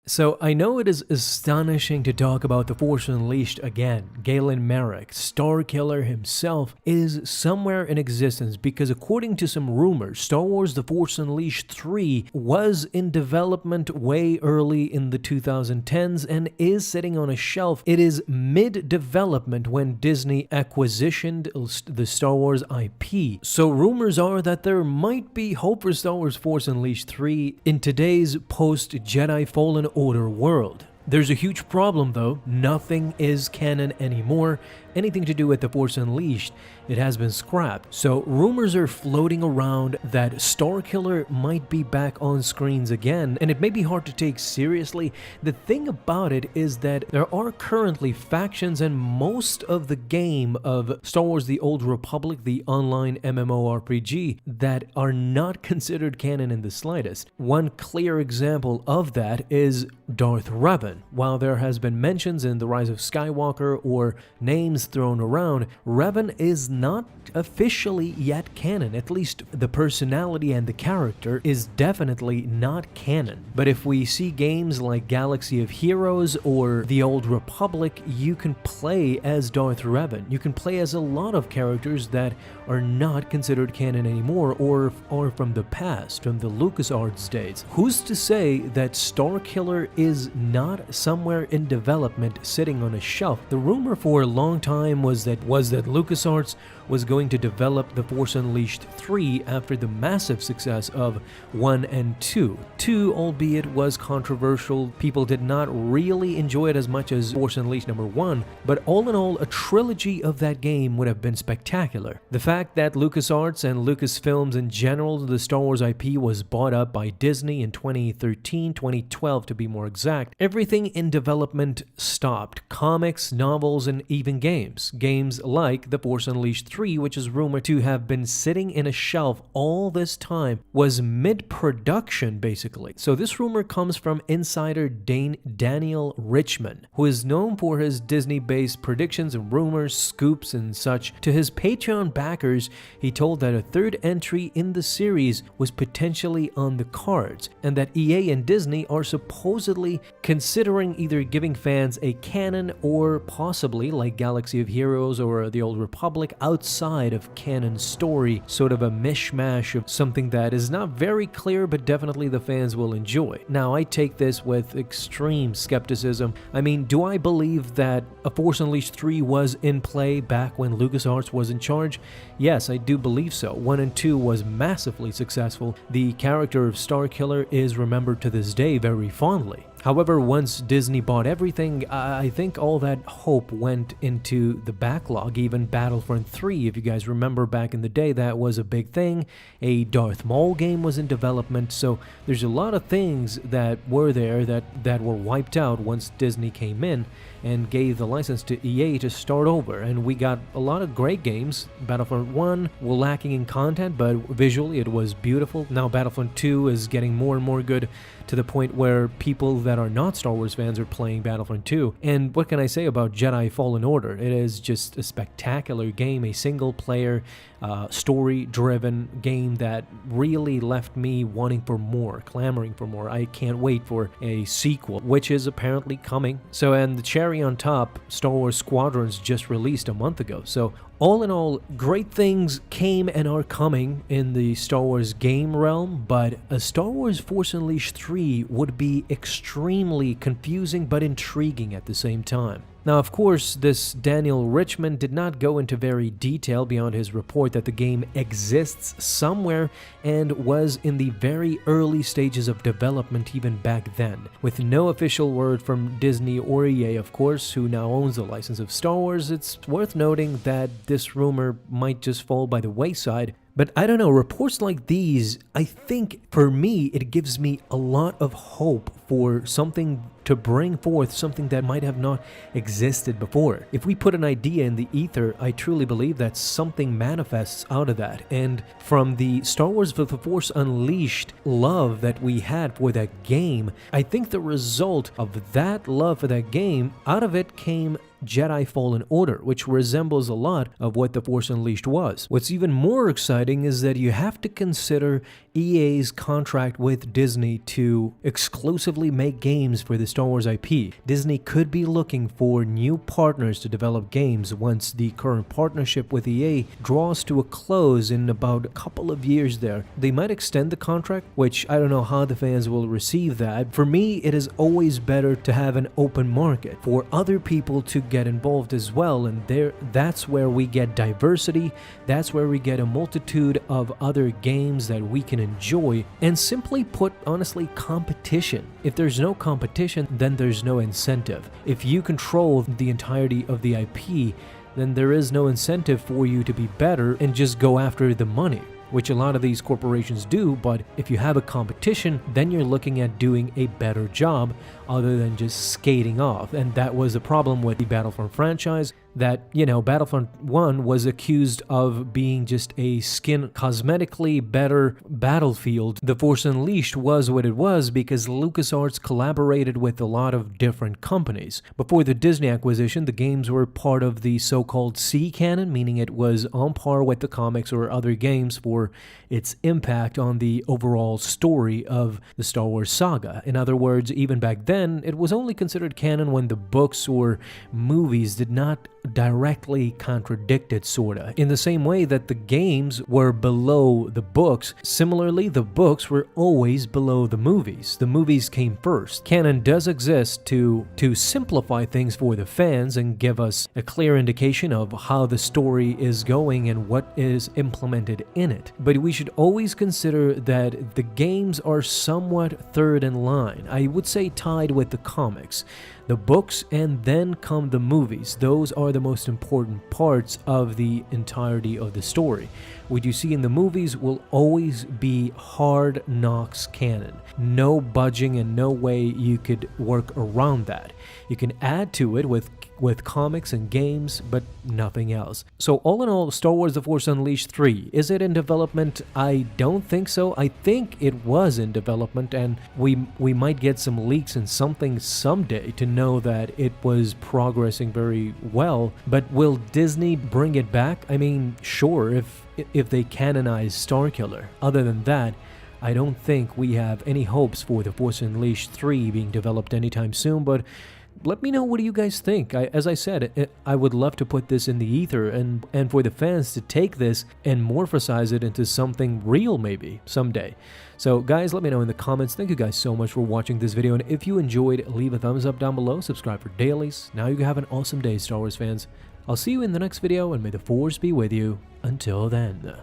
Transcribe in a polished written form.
So I know it is astonishing to talk about The Force Unleashed again. Galen Marek, Starkiller himself, is somewhere in existence because according to some rumors, Star Wars The Force Unleashed 3 was in development way early in the 2010s and is sitting on a shelf. It is mid-development when Disney acquisitioned the Star Wars IP. So rumors are that there might be hope for Star Wars Force Unleashed 3 in today's post-Jedi Fallen Order world. There's a huge problem though, nothing is canon anymore. Anything to do with The Force Unleashed, it has been scrapped. So rumors are floating around that Starkiller might be back on screens again, and it may be hard to take seriously. The thing about it is that there are currently factions, and most of the game of Star Wars The Old Republic, the online MMORPG, that are not considered canon in the slightest. One clear example of that is Darth Revan. While there has been mentions in The Rise of Skywalker or names thrown around, Revan is not officially yet canon. At least the personality and the character is definitely not canon. But if we see games like Galaxy of Heroes or The Old Republic, you can play as Darth Revan. You can play as a lot of characters that are not considered canon anymore or are from the past, from the LucasArts days. Who's to say that Starkiller is not somewhere in development sitting on a shelf? The rumor for a long time was that LucasArts was going to develop The Force Unleashed 3 after the massive success of 1 and 2. 2, albeit was controversial, people did not really enjoy it as much as Force Unleashed number 1, but all in all, a trilogy of that game would have been spectacular. The fact that LucasArts and Lucasfilms in general, the Star Wars IP, was bought up by Disney in 2013, 2012 to be more exact, everything in development stopped. Comics, novels, and even games. Games like The Force Unleashed 3, which is rumored to have been sitting in a shelf all this time, was mid-production basically. So this rumor comes from insider Daniel Richman, who is known for his Disney-based predictions and rumors, scoops, and such. To his Patreon backers, he told that a third entry in the series was potentially on the cards, and that EA and Disney are supposedly considering either giving fans a canon or possibly, like Galaxy of Heroes or The Old Republic, outside of canon story, sort of a mishmash of something that is not very clear but definitely the fans will enjoy. Now, I take this with extreme skepticism. I mean, do I believe that A Force Unleashed 3 was in play back when LucasArts was in charge? Yes, I do believe so. 1 and 2 was massively successful. The character of Starkiller is remembered to this day very fondly. However, once Disney bought everything, I think all that hope went into the backlog. Even Battlefront 3, if you guys remember back in the day, that was a big thing. A Darth Maul game was in development, so there's a lot of things that were there that were wiped out once Disney came in and gave the license to EA to start over. And we got a lot of great games. Battlefront 1 were lacking in content, but visually it was beautiful. Now Battlefront 2 is getting more and more good, to the point where people that are not Star Wars fans are playing Battlefront 2. And what can I say about Jedi Fallen Order? It is just a spectacular game, a single-player, story-driven game that really left me wanting for more, clamoring for more. I can't wait for a sequel, which is apparently coming. So, and the cherry on top, Star Wars Squadrons just released a month ago. So, all in all, great things came and are coming in the Star Wars game realm, but a Star Wars Force Unleashed 3 would be extremely confusing but intriguing at the same time. Now, of course, this Daniel Richman did not go into very detail beyond his report that the game exists somewhere and was in the very early stages of development even back then. With no official word from Disney or EA, of course, who now owns the license of Star Wars, it's worth noting that this rumor might just fall by the wayside. But I don't know, reports like these, I think, for me, it gives me a lot of hope for something to bring forth, something that might have not existed before. If we put an idea in the ether, I truly believe that something manifests out of that. And from the Star Wars The Force Unleashed love that we had for that game, I think the result of that love for that game, out of it came Jedi Fallen Order, which resembles a lot of what The Force Unleashed was. What's even more exciting is that you have to consider EA's contract with Disney to exclusively make games for the Star Wars IP. Disney could be looking for new partners to develop games once the current partnership with EA draws to a close in about a couple of years there. They might extend the contract, which I don't know how the fans will receive that. For me, it is always better to have an open market for other people to get involved as well, and that's where we get diversity, that's where we get a multitude of other games that we can enjoy, and simply put, honestly, competition. If there's no competition, then there's no incentive. If you control the entirety of the IP, then there is no incentive for you to be better and just go after the money, which a lot of these corporations do. But if you have a competition, then you're looking at doing a better job other than just skating off. And that was the problem with the Battlefront franchise, that, you know, Battlefront 1 was accused of being just a cosmetically better battlefield. The Force Unleashed was what it was because LucasArts collaborated with a lot of different companies. Before the Disney acquisition, the games were part of the so-called C canon, meaning it was on par with the comics or other games for its impact on the overall story of the Star Wars saga. In other words, even back then, it was only considered canon when the books or movies did not directly contradict it, sorta. In the same way that the games were below the books, similarly, the books were always below the movies. The movies came first. Canon does exist to simplify things for the fans and give us a clear indication of how the story is going and what is implemented in it. But we should always consider that the games are somewhat third in line. I would say tied with the comics. The books, and then come the movies. Those are the most important parts of the entirety of the story. What you see in the movies will always be hard knocks canon. No budging and no way you could work around that. You can add to it with comics and games, but nothing else. So all in all, Star Wars The Force Unleashed 3, is it in development? I don't think so. I think it was in development, and we might get some leaks and something someday to know that it was progressing very well. But will Disney bring it back? I mean, sure, if they canonize Starkiller. Other than that, I don't think we have any hopes for The Force Unleashed 3 being developed anytime soon, but let me know, what do you guys think? As I said, I would love to put this in the ether and for the fans to take this and morphosize it into something real maybe someday. So guys, let me know in the comments. Thank you guys so much for watching this video, and if you enjoyed, leave a thumbs up down below, subscribe for dailies. Now you have an awesome day, Star Wars fans. I'll see you in the next video, and may the Force be with you. Until then.